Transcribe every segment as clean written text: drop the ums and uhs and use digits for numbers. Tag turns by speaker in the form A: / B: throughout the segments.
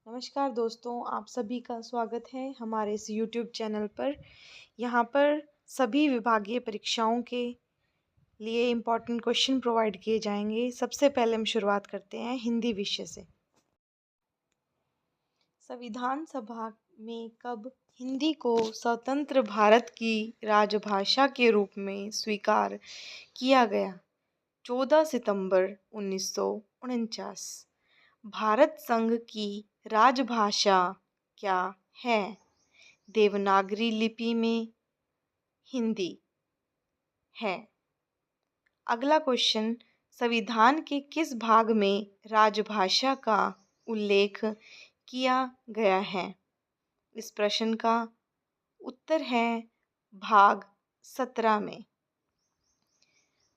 A: नमस्कार दोस्तों, आप सभी का स्वागत है हमारे इस YouTube चैनल पर। यहाँ पर सभी विभागीय परीक्षाओं के लिए इम्पोर्टेंट क्वेश्चन प्रोवाइड किए जाएंगे। सबसे पहले हम शुरुआत करते हैं हिंदी विषय से। संविधान सभा में कब हिंदी को स्वतंत्र भारत की राजभाषा के रूप में स्वीकार किया गया? 14 सितंबर 1949। भारत संघ की राजभाषा क्या है? देवनागरी लिपि में हिंदी है। अगला क्वेश्चन, संविधान के किस भाग में राजभाषा का उल्लेख किया गया है? इस प्रश्न का उत्तर है भाग 17 में।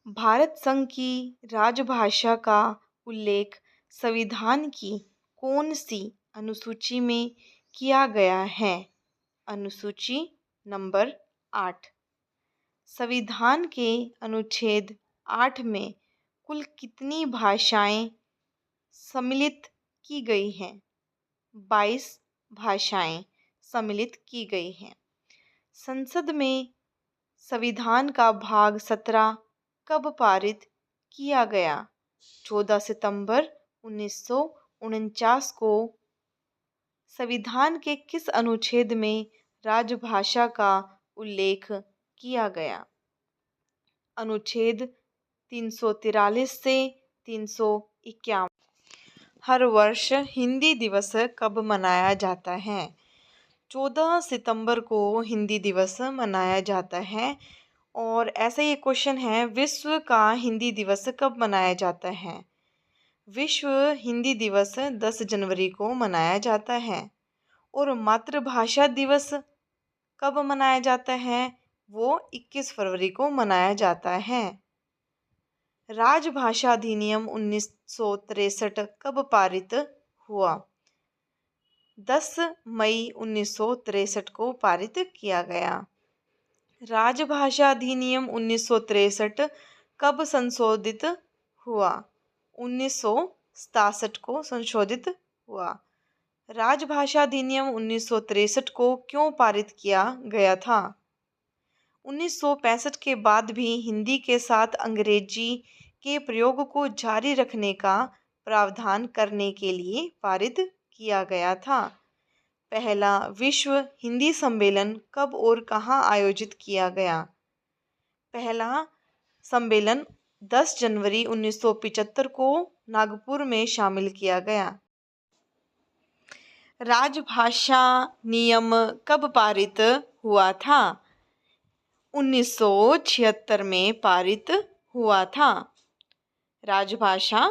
A: भारत संघ की राजभाषा का उल्लेख संविधान की कौन सी अनुसूची में किया गया है? अनुसूची नंबर 8। संविधान के अनुच्छेद 8 में कुल कितनी भाषाएं सम्मिलित की गई हैं? 22 भाषाएं सम्मिलित की गई हैं। संसद में संविधान का भाग 17 कब पारित किया गया? 14 सितंबर 1949 को। संविधान के किस अनुच्छेद में राजभाषा का उल्लेख किया गया? अनुच्छेद 343 से 351। हर वर्ष हिंदी दिवस कब मनाया जाता है? 14 सितंबर को हिंदी दिवस मनाया जाता है। और ऐसा ये क्वेश्चन है, विश्व का हिंदी दिवस कब मनाया जाता है? विश्व हिंदी दिवस 10 जनवरी को मनाया जाता है। और मातृभाषा दिवस कब मनाया जाता है? वो 21 फरवरी को मनाया जाता है। राजभाषा अधिनियम 1963 कब पारित हुआ? 10 मई 1963 को पारित किया गया। राजभाषा अधिनियम 1963 कब संशोधित हुआ? 1967 को संशोधित हुआ। राजभाषा अधिनियम 1963 को क्यों पारित किया गया था? 1965 के बाद भी हिंदी के साथ अंग्रेजी के प्रयोग को जारी रखने का प्रावधान करने के लिए पारित किया गया था। पहला विश्व हिंदी सम्मेलन कब और कहाँ आयोजित किया गया? पहला सम्मेलन 10 जनवरी 1975 को नागपुर में शामिल किया गया। राजभाषा नियम कब पारित हुआ था? 1976 में पारित हुआ था। राजभाषा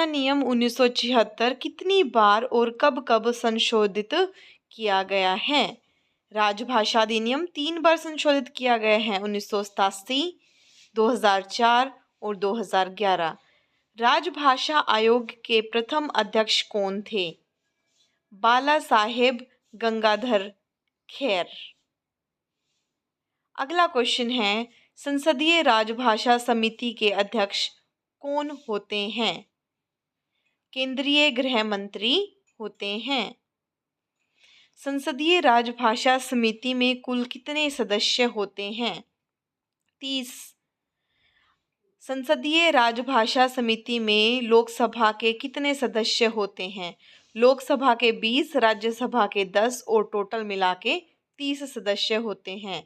A: नियम 1976 कितनी बार और कब कब संशोधित किया गया है? राजभाषा अधिनियम 3 बार संशोधित किया गया है, 1987, 2004 और 2011। राजभाषा आयोग के प्रथम अध्यक्ष कौन थे? बाला साहेब गंगाधर खेर। अगला क्वेश्चन है, संसदीय राजभाषा समिति के अध्यक्ष कौन होते हैं? केंद्रीय गृह मंत्री होते हैं। संसदीय राजभाषा समिति में कुल कितने सदस्य होते हैं? 30। संसदीय राजभाषा समिति में लोकसभा के कितने सदस्य होते हैं? लोकसभा के 20, राज्यसभा के 10 और टोटल मिला के 30 सदस्य होते हैं।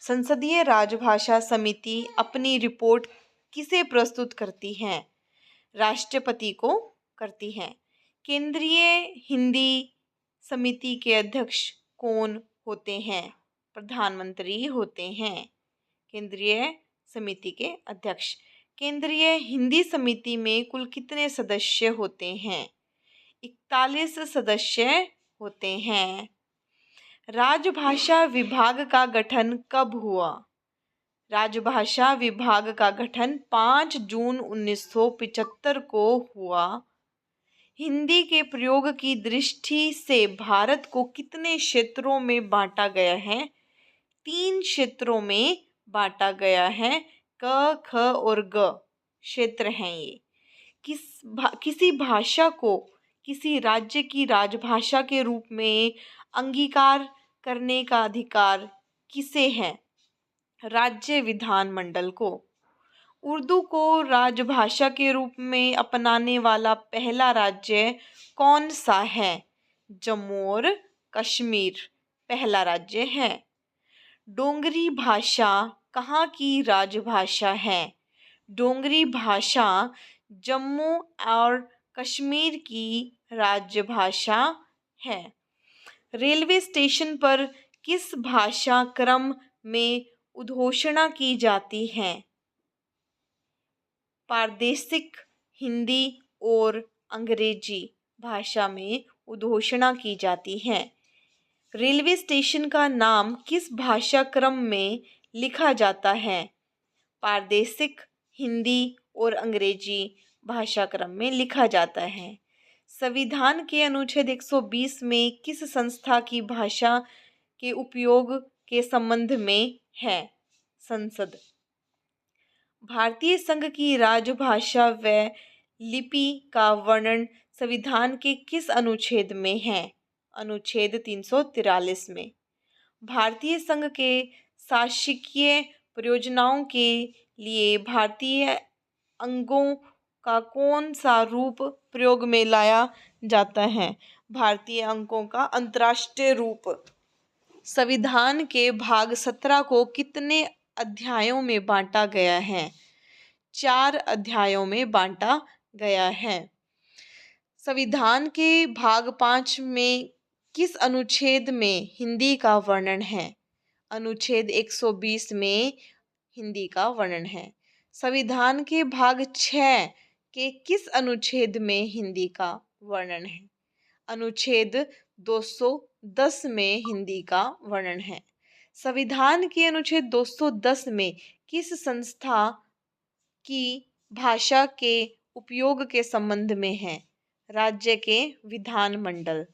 A: संसदीय राजभाषा समिति अपनी रिपोर्ट किसे प्रस्तुत करती है? राष्ट्रपति को करती है। केंद्रीय हिंदी समिति के अध्यक्ष कौन होते हैं? प्रधानमंत्री होते हैं केंद्रीय समिति के अध्यक्ष। केंद्रीय हिंदी समिति में कुल कितने सदस्य होते हैं? 41 सदस्य होते हैं। राजभाषा विभाग का गठन कब हुआ? राजभाषा विभाग का गठन 5 जून 1975 को हुआ। हिंदी के प्रयोग की दृष्टि से भारत को कितने क्षेत्रों में बांटा गया है? 3 क्षेत्रों में बांटा गया है। क, ख और ग क्षेत्र हैं ये। किसी भाषा को किसी राज्य की राजभाषा के रूप में अंगीकार करने का अधिकार किसे है? राज्य विधानमंडल को। उर्दू को राजभाषा के रूप में अपनाने वाला पहला राज्य कौन सा है? जम्मू और कश्मीर पहला राज्य है। डोगरी भाषा कहाँ की राजभाषा है? डोगरी भाषा जम्मू और कश्मीर की राजभाषा है। रेलवे स्टेशन पर किस भाषा क्रम में उद्घोषणा की जाती है? प्रादेशिक हिंदी और अंग्रेजी भाषा में उद्घोषणा की जाती है। रेलवे स्टेशन का नाम किस भाषा क्रम में लिखा जाता है? प्रादेशिक हिंदी और अंग्रेजी भाषा क्रम में लिखा जाता है। संविधान के अनुच्छेद 120 में किस संस्था की भाषा के उपयोग के संबंध में है? संसद। भारतीय संघ की राजभाषा व लिपि का वर्णन संविधान के किस अनुच्छेद में है? अनुच्छेद 343 में। भारतीय संघ के शासकीय परियोजनाओं के लिए भारतीय अंगों का कौन सा रूप प्रयोग में लाया जाता है? भारतीय अंकों का अंतर्राष्ट्रीय रूप। संविधान के भाग 17 को कितने अध्यायों में बांटा गया है? 4 अध्यायों में बांटा गया है। संविधान के भाग 5 में किस अनुच्छेद में हिंदी का वर्णन है? अनुच्छेद 120 में हिंदी का वर्णन है। संविधान के भाग 6 के किस अनुच्छेद में हिंदी का वर्णन है? अनुच्छेद 210 में हिंदी का वर्णन है। संविधान के अनुच्छेद 210 में किस संस्था की भाषा के उपयोग के संबंध में है? राज्य के विधानमंडल।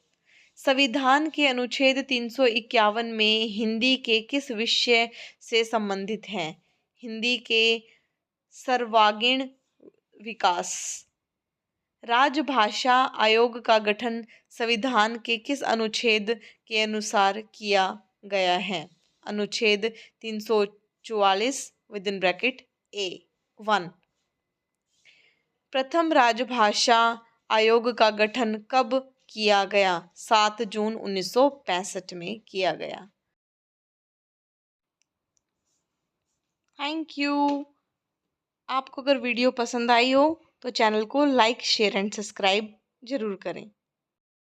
A: संविधान के अनुच्छेद 351 में हिंदी के किस विषय से संबंधित है? हिंदी के सर्वांगीण विकास। राजभाषा आयोग का गठन संविधान के किस अनुच्छेद के अनुसार किया गया है? अनुच्छेद 344 विदिन ब्रैकेट A1। प्रथम राजभाषा आयोग का गठन कब किया गया? 7 जून 1965 में किया गया। Thank you. आपको अगर वीडियो पसंद आई हो तो चैनल को लाइक, शेयर एंड सब्सक्राइब जरूर करें।